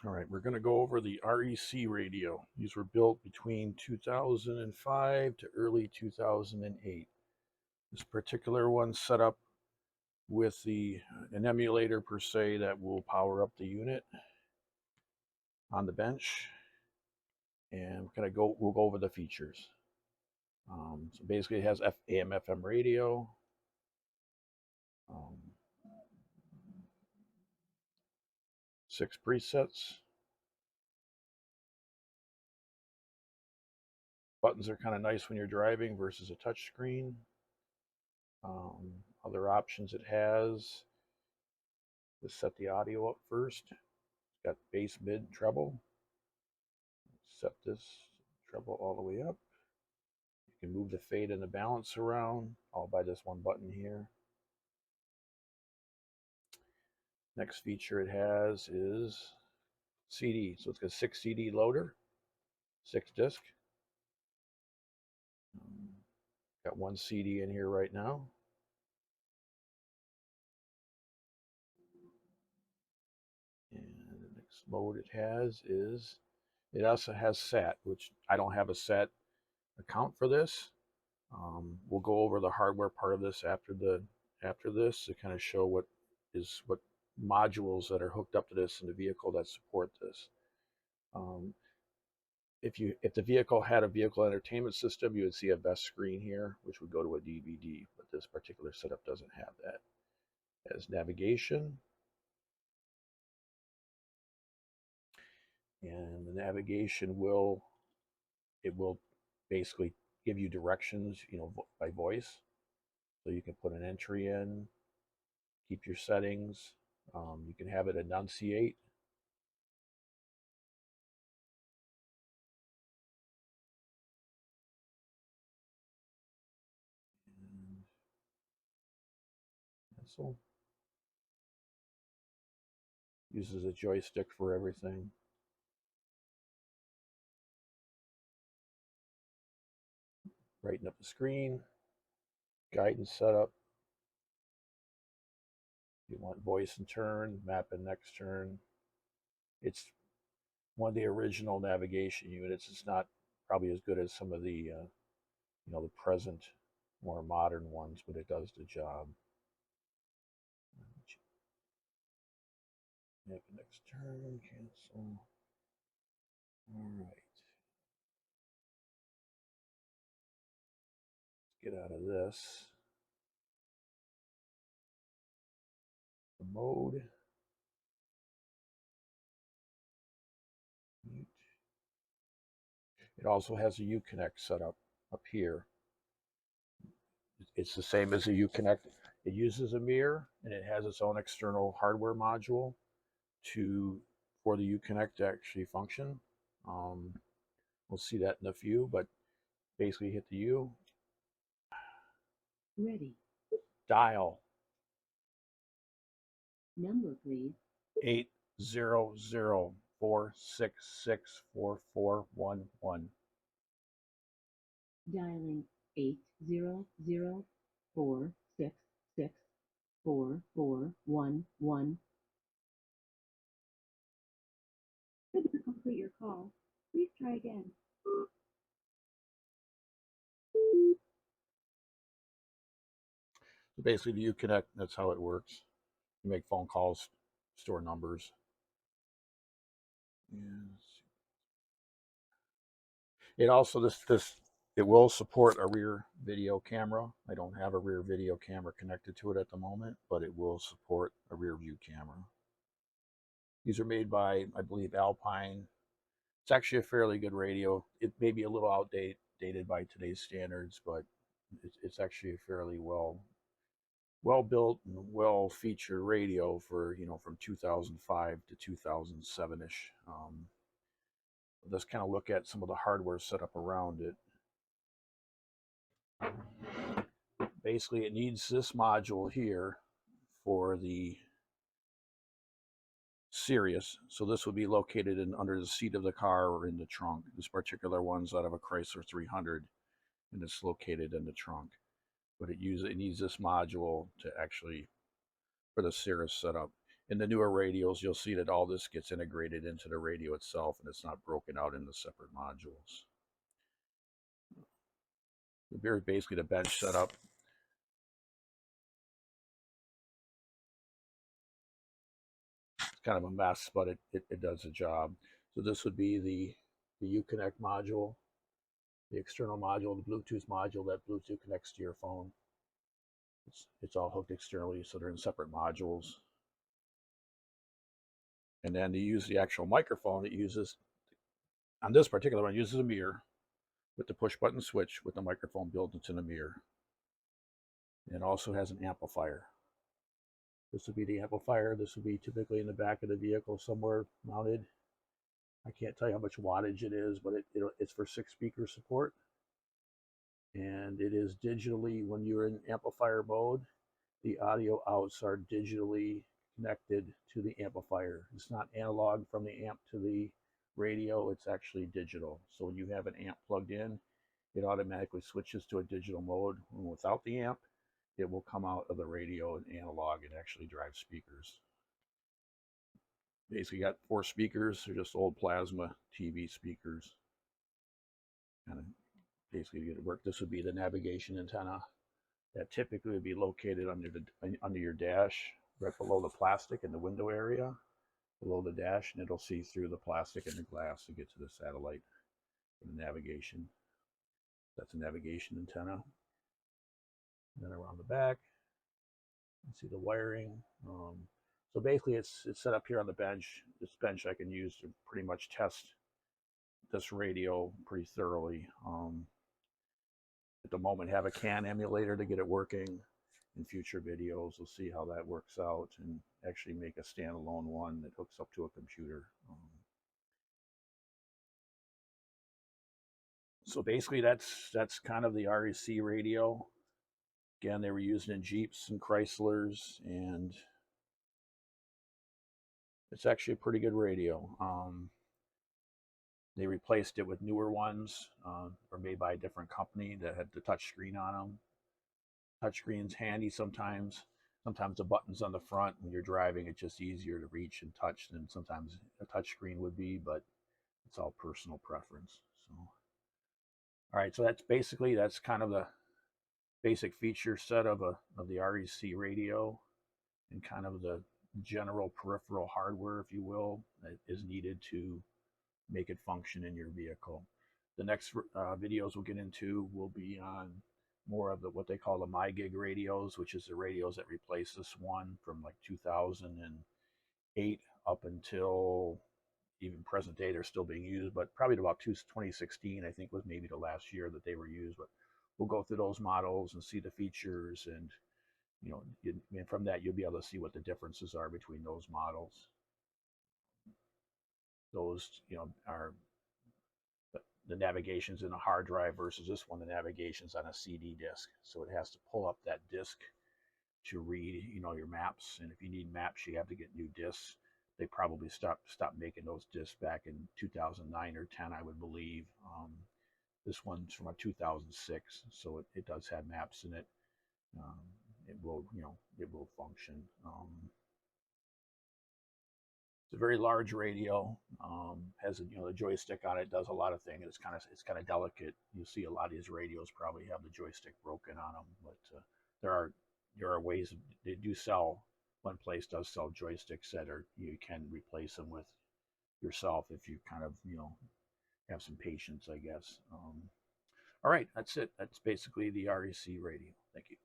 All right, we're going to go over the REC radio. These were built between 2005 to early 2008. This particular one set up with an emulator per se that will power up the unit on the bench, and we'll go over the features. So basically, it has AM/FM radio. 6 presets. Buttons are kind of nice when you're driving versus a touch screen. Other options it has is set the audio up first. It's got bass, mid, treble. Set this treble all the way up. You can move the fade and the balance around all by this one button here. Next feature it has is CD. So it's got a 6 CD loader, 6 disc. Got 1 CD in here right now. And the next mode it has is, it also has SAT, which I don't have a SAT account for this. We'll go over the hardware part of this after this to kind of show what modules that are hooked up to this in the vehicle that support this. If the vehicle had a vehicle entertainment system, you would see a best screen here, which would go to a DVD, but this particular setup doesn't have that. It has navigation, and the navigation will basically give you directions, by voice. So you can put an entry in, keep your settings. You can have it enunciate. Cancel. Uses a joystick for everything. Brighten up the screen. Guidance setup. You want voice and turn, map and next turn. It's one of the original navigation units. It's not probably as good as some of the the present more modern ones, but it does the job. Map and next turn, cancel. All right. Let's get out of this. The mode. Mute. It also has a UConnect set up here. It's the same as a UConnect. It uses a mirror, and it has its own external hardware module for the UConnect to actually function. We'll see that in a few, but basically hit the U. Ready. Dial. Number, please. 800-466-4411. Dialing 800-466-4411. Couldn't complete your call. Please try again. So basically the UConnect, that's how it works. You make phone calls, store numbers. Yes. It also, it will support a rear video camera. I don't have a rear video camera connected to it at the moment, but it will support a rear view camera. These are made by, I believe, Alpine. It's actually a fairly good radio. It may be a little outdated by today's standards, but it's actually a fairly well built and well featured radio for, from 2005 to 2007ish. Let's kind of look at some of the hardware set up around it. Basically, it needs this module here for the Sirius. So this would be located under the seat of the car or in the trunk. This particular one's out of a Chrysler 300, and it's located in the trunk. But it needs this module to actually, for the Sirius setup. In the newer radios, you'll see that all this gets integrated into the radio itself, and it's not broken out into separate modules. Here's basically the bench setup. It's kind of a mess, but it does the job. So this would be the UConnect module, the external module, the Bluetooth module that Bluetooth connects to your phone. It's all hooked externally, so they're in separate modules. And then to use the actual microphone, it uses, on this particular one, it uses a mirror with the push button switch with the microphone built into the mirror. And it also has an amplifier. This would be the amplifier. This would be typically in the back of the vehicle somewhere mounted. I can't tell you how much wattage it is, but it's for 6-speaker support. And it is digitally, when you're in amplifier mode, the audio outs are digitally connected to the amplifier. It's not analog from the amp to the radio, it's actually digital. So when you have an amp plugged in, it automatically switches to a digital mode. And without the amp, it will come out of the radio and analog and actually drive speakers. Basically got 4 speakers. They're just old plasma TV speakers. Kind of basically to get it work. This would be the navigation antenna that typically would be located under your dash, right below the plastic in the window area, below the dash, and it'll see through the plastic and the glass to get to the satellite for the navigation. That's a navigation antenna. And then around the back, you can see the wiring. So basically, it's set up here on the bench. This bench I can use to pretty much test this radio pretty thoroughly. At the moment, have a CAN emulator to get it working. In future videos, we'll see how that works out and actually make a standalone one that hooks up to a computer. So basically, that's kind of the REC radio. Again, they were used in Jeeps and Chryslers, and it's actually a pretty good radio. They replaced it with newer ones, or made by a different company that had the touch screen on them. Touchscreen's handy sometimes. Sometimes the buttons on the front, when you're driving, it's just easier to reach and touch than sometimes a touchscreen would be, but it's all personal preference. So, all right, so that's kind of the basic feature set of the REC radio, and kind of the general peripheral hardware, if you will, that is needed to make it function in your vehicle. The next videos we'll get into will be on more of what they call the MyGig radios, which is the radios that replace this one from like 2008 up until even present day. They're still being used, but probably about 2016, I think, was maybe the last year that they were used. But we'll go through those models and see the features, and and from that you'll be able to see what the differences are between those models. Those are the navigation's in a hard drive versus this one, the navigation's on a CD disk. So it has to pull up that disk to read, your maps. And if you need maps, you have to get new disks. They probably stopped making those disks back in 2009 or 10, I would believe. This one's from a 2006, so it does have maps in it. It will function. It's a very large radio. Has the joystick on it. Does a lot of things. It's kind of delicate. You'll see a lot of these radios probably have the joystick broken on them, but there are ways. They do sell. One place does sell joysticks that you can replace them with yourself if you kind of have some patience, I guess. All right, that's it. That's basically the REC radio. Thank you.